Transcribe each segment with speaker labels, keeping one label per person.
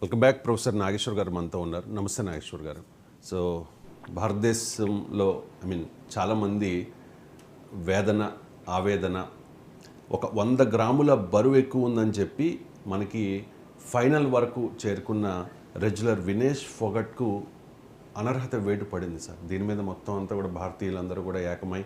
Speaker 1: Welcome back. Professor Nageshwar గారు మనతో ఉన్నారు. నమస్తే నాగేశ్వర్ గారు. సో భారతదేశంలో చాలామంది వేదన, ఆవేదన, ఒక 100 గ్రాముల బరువు ఎక్కువ ఉందని చెప్పి మనకి ఫైనల్ వరకు చేరుకున్న రెగ్యులర్ వినేష్ ఫోగట్కు అనర్హత వేటు పడింది సార్. దీని మీద మొత్తం అంతా కూడా భారతీయులందరూ కూడా ఏకమై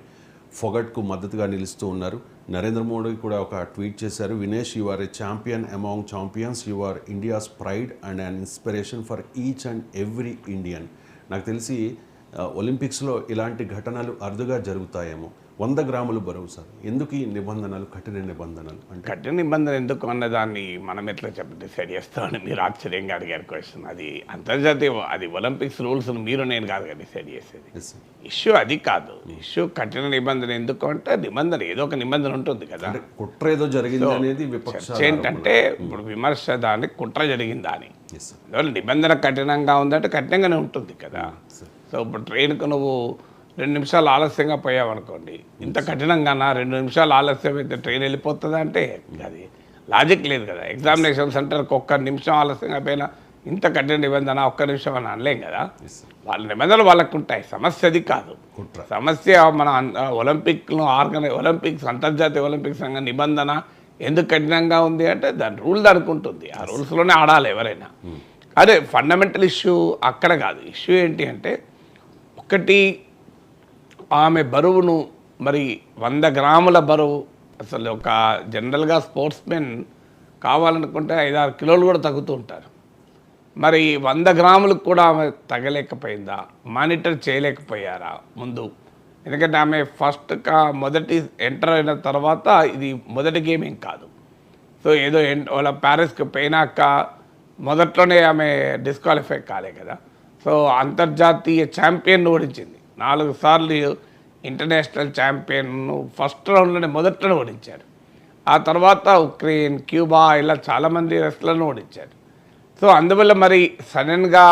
Speaker 1: ఫోగట్కు మద్దతుగా నిలుస్తూ ఉన్నారు. నరేంద్ర మోడీ కూడా ఒక ట్వీట్ చేశారు, Vinesh you are a champion among champions, you are India's pride and an inspiration for each and every Indian. నాకు తెలిసి ఒలింపిక్స్లో ఇలాంటి ఘటనలు అరుదుగా జరుగుతాయేమో. 100 గ్రాముల బరువు సార్, ఎందుకు ఈ నిబంధనలు, కఠిన నిబంధనలు? అంటే
Speaker 2: కఠిన నిబంధన ఎందుకు అన్నదాన్ని మనం ఎట్లా డిసైడ్ చేస్తామని మీరు ఆశ్చర్యంగా అడిగారు క్వశ్చన్. అది అంతర్జాతీయ, అది ఒలింపిక్స్ రూల్స్ మీరు నేను కాదుగా డిసైడ్ చేసేది. ఇష్యూ అది కాదు. ఇష్యూ కఠిన నిబంధన ఎందుకు అంటే నిబంధన ఏదో ఒక నిబంధన ఉంటుంది కదా.
Speaker 1: కుట్ర ఏదో జరిగింది అనేది విపక్ష
Speaker 2: ఏంటంటే ఇప్పుడు విమర్శ దాన్ని కుట్ర జరిగిందా అని. నిబంధన కఠినంగా ఉందంటే కఠినంగానే ఉంటుంది కదా. సో ఇప్పుడు ట్రైన్కు నువ్వు 2 నిమిషాలు ఆలస్యంగా పోయావనుకోండి, ఇంత కఠినంగానా 2 నిమిషాలు ఆలస్యం అయితే ట్రైన్ వెళ్ళిపోతుందా అంటే అది లాజిక్ లేదు కదా. ఎగ్జామినేషన్ సెంటర్కి 1 నిమిషం ఆలస్యంగా పోయినా ఇంత కఠిన నిబంధన 1 నిమిషం అని అనలేం కదా. వాళ్ళ నిబంధనలు వాళ్ళకు ఉంటాయి. సమస్య అది కాదు. సమస్య మన ఒలింపిక్స్ అంతర్జాతీయ ఒలింపిక్స్ సంఘ నిబంధన ఎందుకు కఠినంగా ఉంది అంటే దాని రూల్ దానికి ఉంటుంది. ఆ రూల్స్లోనే ఆడాలి ఎవరైనా. అదే ఫండమెంటల్ ఇష్యూ అక్కడ కాదు. ఇష్యూ ఏంటి అంటే, ఒకటి ఆమె బరువును మరి 100 గ్రాముల బరువు. అసలు ఒక జనరల్గా స్పోర్ట్స్ మెన్ కావాలనుకుంటే 5-6 కిలోలు కూడా తగ్గుతూ ఉంటారు. మరి 100 గ్రాములకు కూడా ఆమె తగ్గలేకపోయిందా? మానిటర్ చేయలేకపోయారా ముందు? ఎందుకంటే ఆమె మొదటి ఎంటర్ అయిన తర్వాత ఇది మొదటి గేమ్ ఏం కాదు. సో ఏదో వాళ్ళ ప్యారిస్కి పోయినాక మొదట్లోనే ఆమె డిస్క్వాలిఫై కాలే కదా. సో అంతర్జాతీయ ఛాంపియన్ ఓడించింది. 4 సార్లు ఇంటర్నేషనల్ ఛాంపియన్ ఫస్ట్ రౌండ్లోనే మొదట్లోనే ఓడించారు. ఆ తర్వాత ఉక్రెయిన్, క్యూబా ఇలా చాలామంది రెస్లర్లను ఓడించారు. సో అందువల్ల మరి సడన్గా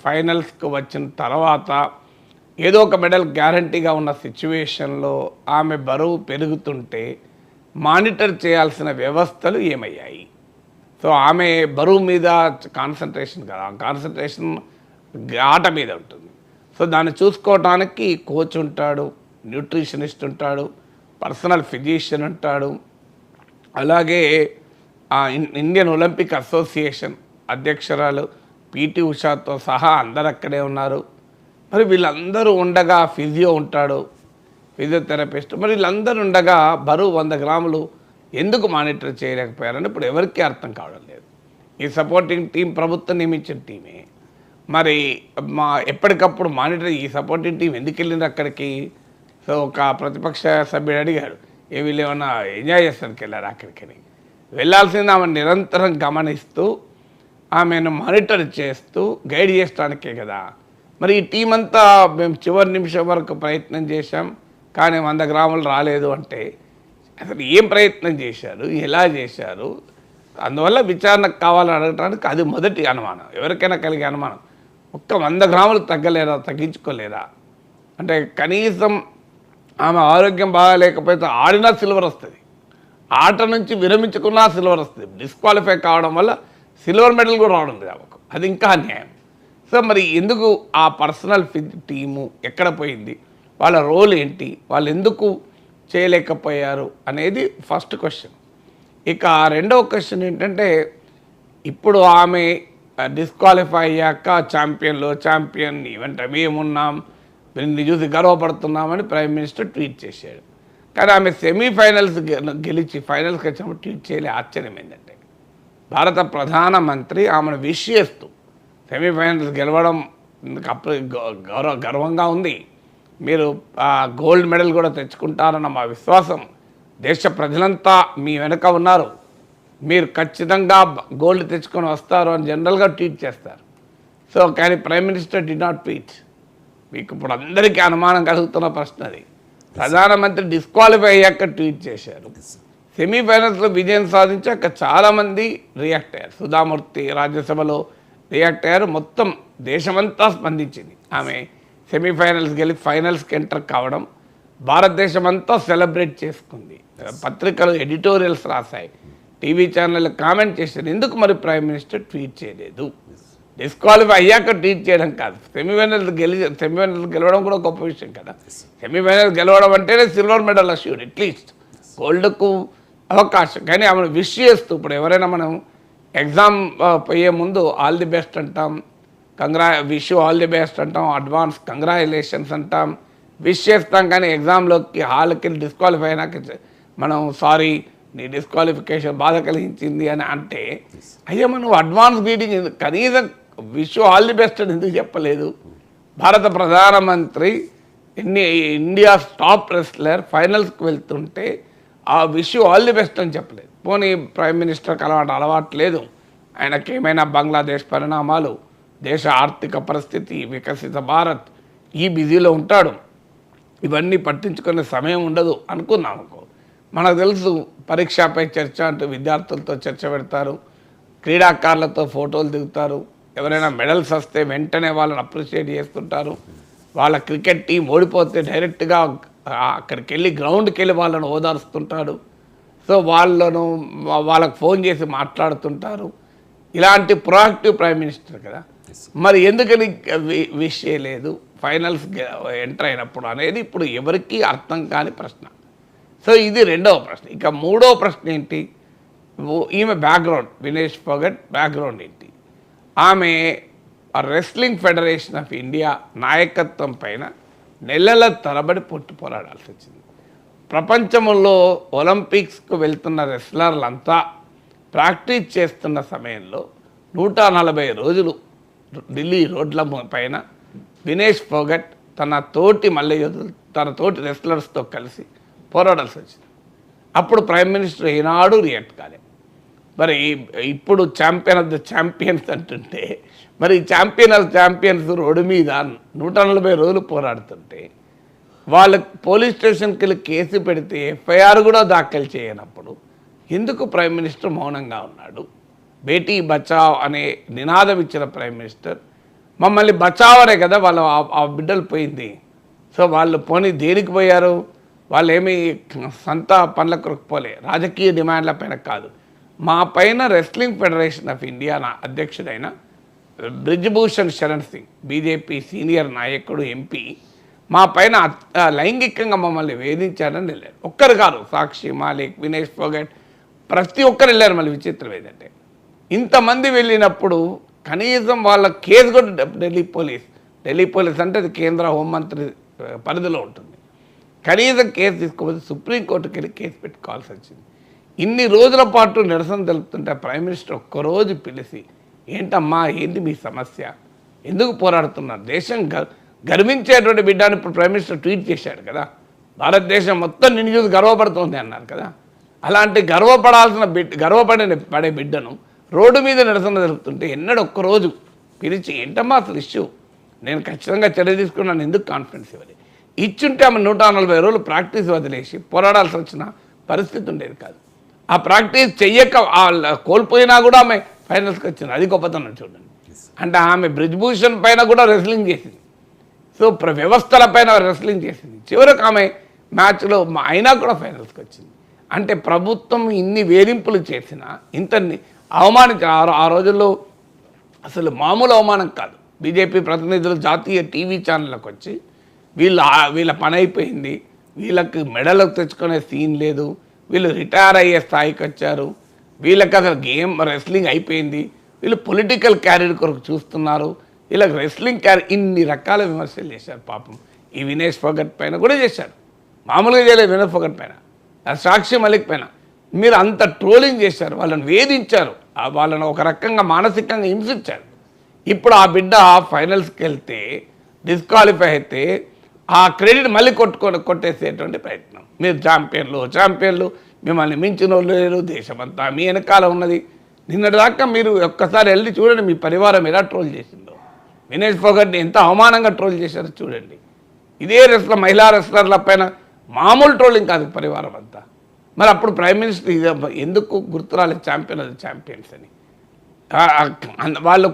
Speaker 2: ఫైనల్స్కి వచ్చిన తర్వాత ఏదో ఒక మెడల్ గ్యారంటీగా ఉన్న సిచ్యువేషన్లో ఆమె బరువు పెరుగుతుంటే మానిటర్ చేయాల్సిన వ్యవస్థలు ఏమయ్యాయి? సో ఆమె బరువు మీద కాన్సన్ట్రేషన్ కదా, కాన్సన్ట్రేషన్ ఆట మీద ఉంటుంది. సో దాన్ని చూసుకోవడానికి కోచ్ ఉంటాడు, న్యూట్రిషనిస్ట్ ఉంటాడు, పర్సనల్ ఫిజిషియన్ ఉంటాడు, అలాగే ఇండియన్ ఒలింపిక్ అసోసియేషన్ అధ్యక్షురాలు పిటి ఉషాతో సహా అందరు అక్కడే ఉన్నారు. మరి వీళ్ళందరూ ఉండగా ఫిజియో ఉంటాడు, ఫిజియోథెరపిస్ట్. మరి వీళ్ళందరూ ఉండగా బరువు 100 గ్రాములు ఎందుకు మానిటర్ చేయలేకపోయారని ఇప్పుడు ఎవరికీ అర్థం కావడం లేదు. ఈ సపోర్టింగ్ టీం ప్రభుత్వం నియమించిన టీమే. మరి ఎప్పటికప్పుడు మానిటర్ ఈ సపోర్టింగ్ టీం ఎందుకు వెళ్ళింది అక్కడికి? సో ఒక ప్రతిపక్ష సభ్యుడు అడిగాడు, వీళ్ళు ఏమన్నా ఎంజాయ్ చేస్తానికి వెళ్ళారు అక్కడికి? వెళ్ళాల్సింది ఆమె నిరంతరం గమనిస్తూ ఆమెను మానిటర్ చేస్తూ గైడ్ చేయడానికే కదా. మరి ఈ టీం అంతా మేము చివరి నిమిషం వరకు ప్రయత్నం చేశాం కానీ 100 గ్రాములు రాలేదు అంటే అసలు ఏం ప్రయత్నం చేశారు, ఎలా చేశారు? అందువల్ల విచారణకు కావాలని అడగడానికి అది మొదటి అనుమానం, ఎవరికైనా కలిగే అనుమానం. 100 గ్రాములు తగ్గలేరా, తగ్గించుకోలేరా? అంటే కనీసం ఆమె ఆరోగ్యం బాగాలేకపోతే ఆడినా సిల్వర్ వస్తుంది, ఆట నుంచి విరమించుకున్నా సిల్వర్ వస్తుంది. డిస్క్వాలిఫై కావడం వల్ల సిల్వర్ మెడల్ కూడా రావడం లేదు ఆమెకు. అది ఇంకా అన్యాయం. సో మరి ఎందుకు ఆ పర్సనల్ టీము ఎక్కడ పోయింది, వాళ్ళ రోల్ ఏంటి, వాళ్ళు ఎందుకు చేయలేకపోయారు అనేది ఫస్ట్ క్వశ్చన్. ఇక రెండవ క్వశ్చన్ ఏంటంటే, ఇప్పుడు ఆమె డిస్క్వాలిఫై అయ్యాక ఛాంపియన్ ఈవెంట్ మేమున్నాం, దీన్ని చూసి గర్వపడుతున్నామని ప్రైమ్ మినిస్టర్ ట్వీట్ చేశాడు. కానీ ఆమె సెమీఫైనల్స్ గెలిచి ఫైనల్స్కి వచ్చినప్పుడు ట్వీట్ చేయలే. ఆశ్చర్యం ఏంటంటే, భారత ప్రధానమంత్రి ఆమెను విష్ చేస్తూ సెమీఫైనల్స్ గెలవడం గర్వంగా ఉంది, మీరు గోల్డ్ మెడల్ కూడా తెచ్చుకుంటారన్న మా విశ్వాసం, దేశ ప్రజలంతా మీ వెనుక ఉన్నారు, మీరు ఖచ్చితంగా గోల్డ్ తెచ్చుకొని వస్తారు అని జనరల్గా ట్వీట్ చేస్తారు. సో కానీ prime minister did not tweet. మీకు ఇప్పుడు అందరికీ అనుమానం కలుగుతున్న ప్రశ్న అది. ప్రధానమంత్రి డిస్క్వాలిఫై అయ్యాక ట్వీట్ చేశారు, సెమీఫైనల్స్లో విజయం సాధించాక చాలామంది రియాక్ట్ అయ్యారు. సుధామూర్తి రాజ్యసభలో రియాక్ట్ అయ్యారు. మొత్తం దేశమంతా స్పందించింది. ఆమె సెమీఫైనల్స్ గెలిచి ఫైనల్స్కి ఎంటర్ కావడం భారతదేశం అంతా సెలబ్రేట్ చేసుకుంది. పత్రికలు ఎడిటోరియల్స్ రాశాయి, టీవీ ఛానల్ కామెంట్ చేశారు. ఎందుకు మరి ప్రైమ్ మినిస్టర్ ట్వీట్ చేయలేదు? డిస్క్వాలిఫై అయ్యాక ట్వీట్ చేయడం కాదు, సెమీఫైనల్ గెలవడం కూడా గొప్ప విషయం కదా. సెమీఫైనల్ గెలవడం అంటేనే సిల్వర్ మెడల్ అష్యూర్డ్, అట్లీస్ట్ గోల్డ్కు అవకాశం. కానీ ఆమెను విష్ చేస్తూ, ఇప్పుడు ఎవరైనా మనం ఎగ్జామ్ పోయే ముందు ఆల్ ది బెస్ట్ అంటాం, విష్ ఆల్ ది బెస్ట్ అంటాం, అడ్వాన్స్ కంగ్రాచులేషన్స్ అంటాం, విష్ చేస్తాం. కానీ ఎగ్జామ్లోకి హాల్కి వెళ్ళి డిస్క్వాలిఫై అయినాక మనం సారీ నీ డిస్క్వాలిఫికేషన్ బాధ కలిగించింది అని అంటే, అయ్యా మనం అడ్వాన్స్ గ్రీటింగ్ కనీసం విష్ ఆల్ ది బెస్ట్ అని ఎందుకు చెప్పలేదు? భారత ప్రధానమంత్రి ఇండియా టాప్ రెస్లర్ ఫైనల్స్కి వెళ్తుంటే ఆ విష్ ఆల్ ది బెస్ట్ అని చెప్పలేదు. పోనీ ప్రైమ్ మినిస్టర్కి అలవాటు లేదు, ఆయనకి ఏమైనా బంగ్లాదేశ్ పరిణామాలు, దేశ ఆర్థిక పరిస్థితి, వికసిత భారత్ ఈ బిజీలో ఉంటాడు, ఇవన్నీ పట్టించుకునే సమయం ఉండదు అనుకున్నాం అనుకో. మనకు తెలుసు పరీక్షపై చర్చ అంటూ విద్యార్థులతో చర్చ పెడతారు, క్రీడాకారులతో ఫోటోలు దిగుతారు, ఎవరైనా మెడల్స్ వస్తే వెంటనే వాళ్ళని అప్రిషియేట్ చేస్తుంటారు, వాళ్ళ క్రికెట్ టీం ఓడిపోతే డైరెక్ట్గా అక్కడికి వెళ్ళి గ్రౌండ్కి వెళ్ళి వాళ్ళను ఓదారుస్తుంటాడు. సో వాళ్ళకు ఫోన్ చేసి మాట్లాడుతుంటారు. ఇలాంటి ప్రొయాక్టివ్ ప్రైమ్ మినిస్టర్ కదా. మరి ఎందుకని విష్ చేయలేదు ఫైనల్స్ ఎంటర్ అయినప్పుడు అనేది ఇప్పుడు ఎవరికీ అర్థం కాని ప్రశ్న. సో ఇది రెండవ ప్రశ్న. ఇక మూడవ ప్రశ్న ఏంటి? ఈమె బ్యాక్గ్రౌండ్, వినేష్ ఫోగట్ బ్యాక్గ్రౌండ్ ఏంటి? ఆమె రెస్లింగ్ ఫెడరేషన్ ఆఫ్ ఇండియా నాయకత్వం పైన నెలల తరబడి పోరాడాల్సి వచ్చింది. ప్రపంచంలో ఒలింపిక్స్కు వెళ్తున్న రెస్లర్లంతా ప్రాక్టీస్ చేస్తున్న సమయంలో 140 రోజులు ఢిల్లీ రోడ్ల పైన వినేష్ ఫోగట్ తన తోటి రెస్లర్స్తో కలిసి పోరాడాల్సి వచ్చింది. అప్పుడు ప్రైమ్ మినిస్టర్ ఈనాడు రియాక్ట్ కాలే. మరి ఇప్పుడు ఛాంపియన్ ఆఫ్ ద ఛాంపియన్స్ అంటుంటే, మరి ఛాంపియన్స్ రోడ్డు మీద 140 రోజులు పోరాడుతుంటే వాళ్ళకి పోలీస్ స్టేషన్కి వెళ్ళి కేసు పెడితే ఎఫ్ఐఆర్ కూడా దాఖలు చేయనప్పుడు ఎందుకు ప్రైమ్ మినిస్టర్ మౌనంగా ఉన్నాడు? బేటీ బచావ్ అనే నినాదం ఇచ్చిన ప్రైమ్ మినిస్టర్ మమ్మల్ని బచావ్ అనే కదా వాళ్ళు ఆ బిడ్డలు పోయింది. సో వాళ్ళు పోనీ దేనికి పోయారు? వాళ్ళు ఏమీ సొంత పనుల కొరకు పోలే, రాజకీయ డిమాండ్ల పైన కాదు. మా పైన రెస్లింగ్ ఫెడరేషన్ ఆఫ్ ఇండియా అధ్యక్షుడైన బ్రిజ్భూషణ్ శరణ్ సింగ్, బీజేపీ సీనియర్ నాయకుడు, ఎంపీ, మా పైన లైంగికంగా మమ్మల్ని వేధించారని వెళ్ళారు. ఒక్కరు కాదు, సాక్షి మాలిక్, వినేష్ ఫోగట్, ప్రతి ఒక్కరు వెళ్ళారు. మళ్ళీ విచిత్రం ఏంటంటే ఇంతమంది వెళ్ళినప్పుడు కనీసం వాళ్ళ కేసు కూడా ఢిల్లీ పోలీస్ అంటే అది కేంద్ర హోంమంత్రి పరిధిలో ఉంటుంది, కనీసం కేసు తీసుకోకపోతే సుప్రీంకోర్టుకి వెళ్ళి కేసు పెట్టుకోవాల్సి వచ్చింది. ఇన్ని రోజుల పాటు నిరసన తెలుపుతుంటే ప్రైమ్ మినిస్టర్ ఒక్కరోజు పిలిచి ఏంటమ్మా ఏంటి మీ సమస్య, ఎందుకు పోరాడుతున్నారు, దేశం గర్వించేటువంటి బిడ్డని ఇప్పుడు ప్రైమ్ మినిస్టర్ ట్వీట్ చేశాడు కదా, భారతదేశం మొత్తం నిన్ను చూసి గర్వపడుతోంది అన్నారు కదా. అలాంటి పడే బిడ్డను రోడ్డు మీద నిరసన జరుపుతుంటే ఎన్నడూ ఒక్కరోజు పిలిచి ఏంటమ్మా అసలు ఇష్యూ, నేను ఖచ్చితంగా చర్య తీసుకున్నాను, ఎందుకు కాన్ఫిడెన్స్ ఇవ్వాలి? ఇచ్చుంటే ఆమె 140 రోజులు ప్రాక్టీస్ వదిలేసి పోరాడాల్సి వచ్చిన పరిస్థితి ఉండేది కాదు. ఆ ప్రాక్టీస్ చెయ్యక కోల్పోయినా కూడా ఆమె ఫైనల్స్కి వచ్చింది. అది గొప్పతనం చూడండి. అంటే ఆమె బ్రిజ్భూషణ్ పైన కూడా రెస్లింగ్ చేసింది, సో వ్యవస్థల పైన రెస్లింగ్ చేసింది, చివరికి ఆమె మ్యాచ్లో అయినా కూడా ఫైనల్స్కి వచ్చింది. అంటే ప్రభుత్వం ఇన్ని వేధింపులు చేసినా ఇంత అవమానించిన ఆ రోజుల్లో అసలు మామూలు అవమానం కాదు. బీజేపీ ప్రతినిధులు జాతీయ టీవీ ఛానళ్ళకు వచ్చి వీళ్ళ పని అయిపోయింది, వీళ్ళకి మెడలకు తెచ్చుకునే సీన్ లేదు, వీళ్ళు రిటైర్ అయ్యే స్థాయికి వచ్చారు, వీళ్ళకి అసలు రెస్లింగ్ అయిపోయింది, వీళ్ళు పొలిటికల్ క్యారియర్ కొరకు చూస్తున్నారు, వీళ్ళకి రెస్లింగ్ క్యారియర్, ఇన్ని రకాల విమర్శలు చేశారు. పాపం ఈ వినేష్ ఫోగట్ పైన కూడా చేశారు, మామూలుగా చేయలేదు. వినేష్ ఫోగట్ పైన, సాక్షి మలిక్ పైన మీరు అంత ట్రోలింగ్ చేశారు, వాళ్ళని వేధించారు, వాళ్ళని ఒక రకంగా మానసికంగా హింసించారు. ఇప్పుడు ఆ బిడ్డ ఫైనల్స్కి వెళ్తే డిస్క్వాలిఫై అయితే ఆ క్రెడిట్ మళ్ళీ కొట్టేసేటువంటి ప్రయత్నం. మీరు ఛాంపియన్లు మిమ్మల్ని మించిన వాళ్ళు లేరు, దేశమంతా మీ వెనకాల ఉన్నది. నిన్నటిదాకా మీరు ఒక్కసారి వెళ్ళి చూడండి మీ పరివారం ఎలా ట్రోల్ చేసిందో, వినేష్ ఫోగట్ని ఎంత అవమానంగా ట్రోల్ చేశారో చూడండి. ఇదే మహిళా రెస్లర్ల పైన మామూలు ట్రోలింగ్ కాదు పరివారం అంతా. మరి అప్పుడు ప్రైమ్ మినిస్టర్ ఎందుకు గుర్తురాలేదు ఛాంపియన్స్ అని? వాళ్ళు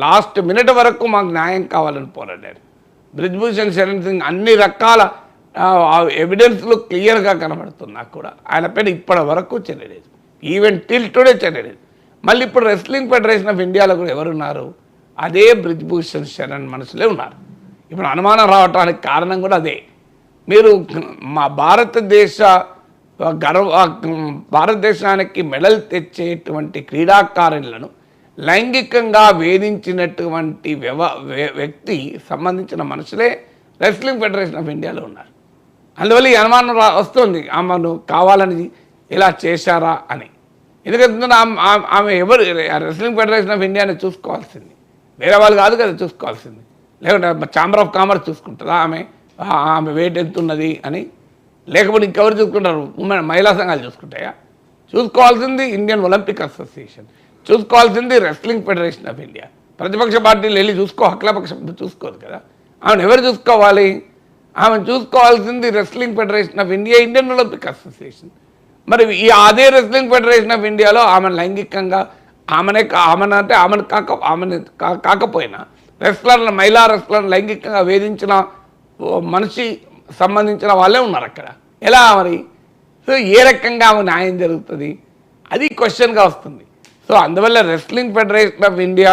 Speaker 2: లాస్ట్ మినిట్ వరకు మాకు న్యాయం కావాలని పోరాడారు. బ్రిజ్భూషణ్ శరణ్ సింగ్ అన్ని రకాల ఎవిడెన్స్లు క్లియర్గా కనబడుతున్నా కూడా ఆయన పైన ఇప్పటి వరకు చర్య లేదు. ఈవెన్ టిల్ టుడే చేయలేదు. మళ్ళీ ఇప్పుడు రెస్లింగ్ ఫెడరేషన్ ఆఫ్ ఇండియాలో కూడా ఎవరున్నారు? అదే బ్రిజ్భూషణ్ శరణ్ మనసులే ఉన్నారు. ఇప్పుడు అనుమానం రావటానికి కారణం కూడా అదే. మీరు మా భారతదేశానికి మెడల్ తెచ్చేటువంటి క్రీడాకారులను లైంగికంగా వేధించినటువంటి వ్యక్తి సంబంధించిన మనుషులే రెస్లింగ్ ఫెడరేషన్ ఆఫ్ ఇండియాలో ఉన్నారు. అందువల్ల ఈ అనుమానం వస్తుంది, ఆమెను కావాలని ఇలా చేశారా అని. ఎందుకంటే ఆమె ఎవరు రెస్లింగ్ ఫెడరేషన్ ఆఫ్ ఇండియాని చూసుకోవాల్సింది, వేరే వాళ్ళు కాదు కదా చూసుకోవాల్సింది. లేకుంటే ఛాంబర్ ఆఫ్ కామర్స్ చూసుకుంటుందా ఆమె వెయిట్ ఎంత ఉన్నది అని? లేకపోతే ఇంకెవరు చూసుకుంటారు? మహిళా సంఘాలు చూసుకుంటాయా? చూసుకోవాల్సింది ఇండియన్ ఒలింపిక్ అసోసియేషన్, చూసుకోవాల్సింది రెస్లింగ్ ఫెడరేషన్ ఆఫ్ ఇండియా. ప్రతిపక్ష పార్టీలు వెళ్ళి అఖిలపక్షం చూసుకోదు కదా. ఆమెను ఎవరు చూసుకోవాలి? ఆమెను చూసుకోవాల్సింది wrestling federation of India, Indian Olympic association. మరి అదే రెస్లింగ్ ఫెడరేషన్ ఆఫ్ ఇండియాలో ఆమెను లైంగికంగా ఆమెను కాకపోయినా మహిళా రెస్లర్లను లైంగికంగా వేధించిన మనిషి సంబంధించిన వాళ్ళే ఉన్నారు అక్కడ. ఎలా మరి? సో ఏ రకంగా ఆమె న్యాయం జరుగుతుంది? అది క్వశ్చన్గా వస్తుంది. సో అందువల్ల wrestling federation of India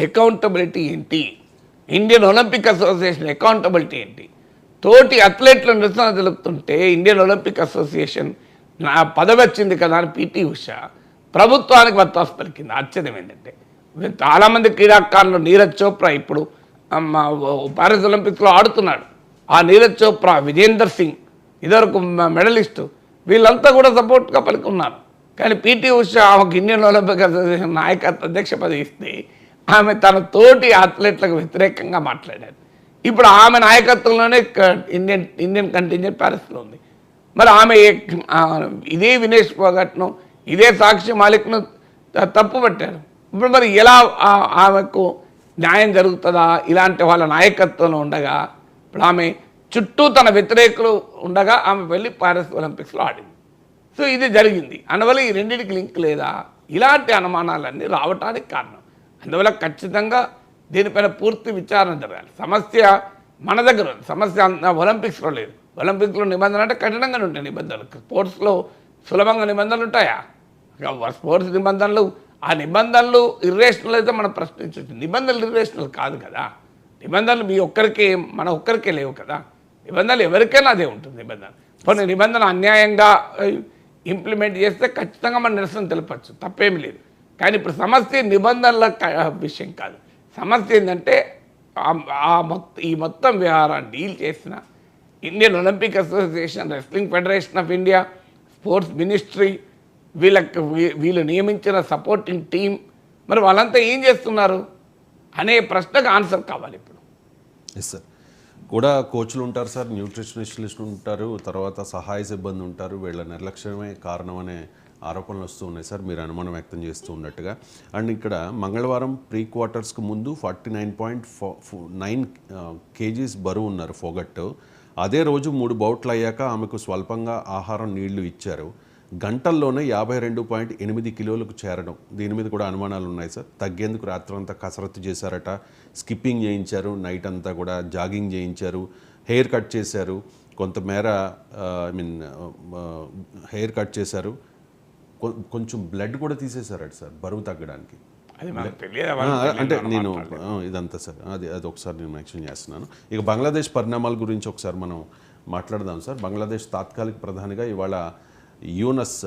Speaker 2: accountability ఏంటి? ఇండియన్ ఒలింపిక్ అసోసియేషన్ అకౌంటబిలిటీ ఏంటి? తోటి అథ్లెట్లను నిరసన తెలుపుతుంటే ఇండియన్ ఒలింపిక్ అసోసియేషన్ నా పదవి వచ్చింది కదా అని పిటి ఉషా ప్రభుత్వానికి వత్తాసు పలికింది. ఆశ్చర్యం ఏంటంటే చాలామంది క్రీడాకారులు, నీరజ్ చోప్రా ఇప్పుడు పారిస్ ఒలింపిక్స్లో ఆడుతున్నాడు, ఆ నీరజ్ చోప్రా, విజేందర్ సింగ్ ఇదివరకు మెడలిస్టు, వీళ్ళంతా కూడా సపోర్ట్గా పలుకున్నారు. కానీ పిటి ఉషా ఆమెకు ఇండియన్ ఒలింపిక్ అసోసియేషన్ నాయకత్వ అధ్యక్ష పదవి ఇస్తే ఆమె తన తోటి అథ్లెట్లకు వ్యతిరేకంగా మాట్లాడారు. ఇప్పుడు ఆమె నాయకత్వంలోనే ఇండియన్ కంటింజెంట్ ప్యారిస్లో ఉంది. మరి ఆమె ఇదే వినేష్ ఫోగట్ను, ఇదే సాక్షి మాలిక్ను తప్పు పట్టారు. ఇప్పుడు మరి ఎలా ఆమెకు న్యాయం జరుగుతుందా? ఇలాంటి వాళ్ళ నాయకత్వంలో ఉండగా ఇప్పుడు ఆమె చుట్టూ తన వ్యతిరేకులు ఉండగా ఆమె వెళ్ళి పారిస్ ఒలింపిక్స్లో ఆడింది. సో ఇది జరిగింది. అందువల్ల ఈ రెండింటికి లింక్ లేదా? ఇలాంటి అనుమానాలన్నీ రావటానికి కారణం. అందువల్ల ఖచ్చితంగా దీనిపైన పూర్తి విచారణ జరగాలి. సమస్య మన దగ్గర ఉంది, సమస్య ఒలింపిక్స్లో లేదు. ఒలింపిక్స్లో నిబంధనలు అంటే కఠినంగానే ఉంటాయి నిబంధనలు. స్పోర్ట్స్లో సులభంగా నిబంధనలు ఉంటాయా? స్పోర్ట్స్ నిబంధనలు, ఆ నిబంధనలు ఇర్రేషనల్ అయితే మనం ప్రశ్నించవచ్చు. నిబంధనలు ఇర్రేషనల్ కాదు కదా. నిబంధనలు మన ఒక్కరికే లేవు కదా. నిబంధనలు ఎవరికైనా అదే ఉంటుంది. కొన్ని నిబంధన అన్యాయంగా ఇంప్లిమెంట్ చేస్తే ఖచ్చితంగా మనం నిరసన తెలపచ్చు, తప్పేమీ లేదు. కానీ ఇప్పుడు సమస్య నిబంధనల విషయం కాదు. సమస్య ఏంటంటే ఈ మొత్తం వ్యవహారాన్ని డీల్ చేసిన Indian Olympic association, wrestling federation of India, sports ministry, వీళ్ళు నియమించిన సపోర్టింగ్ టీం, మరి వాళ్ళంతా ఏం చేస్తున్నారు అనే ప్రశ్నకు ఆన్సర్ కావాలి ఇప్పుడు.
Speaker 1: Yes sir. కూడా కోచ్లు ఉంటారు సార్, న్యూట్రిషనిస్టులు ఉంటారు, తర్వాత సహాయ సిబ్బంది ఉంటారు. వీళ్ళ నిర్లక్ష్యమే కారణం అనే ఆరోపణలు వస్తూ ఉన్నాయి సార్, మీరు అనుమానం వ్యక్తం చేస్తూ ఉన్నట్టుగా. అండ్ ఇక్కడ మంగళవారం ప్రీ క్వార్టర్స్కి ముందు 49.9 kgs బరువు ఉన్నారు ఫోగట్. అదే రోజు 3 బౌట్లు అయ్యాక ఆమెకు స్వల్పంగా ఆహారం, నీళ్లు ఇచ్చారు. గంటల్లోనే 52.8 కిలోలకు చేరడం, దీని మీద కూడా అనుమానాలు ఉన్నాయి సార్. తగ్గేందుకు రాత్రంతా కసరత్తు చేశారట, స్కిప్పింగ్ చేయించారు, నైట్ అంతా కూడా జాగింగ్ చేయించారు, హెయిర్ కట్ చేశారు, కొంతమేర హెయిర్ కట్ చేశారు, కొంచెం బ్లడ్ కూడా తీసేశారట సార్ బరువు తగ్గడానికి. అంటే నేను ఇదంతా సార్ అది ఒకసారి నేను మెన్షన్ చేస్తున్నాను. ఇక బంగ్లాదేశ్ పరిణామాల గురించి ఒకసారి మనం మాట్లాడదాం సార్. బంగ్లాదేశ్ తాత్కాలిక ప్రధానిగా ఇవాళ యూనస్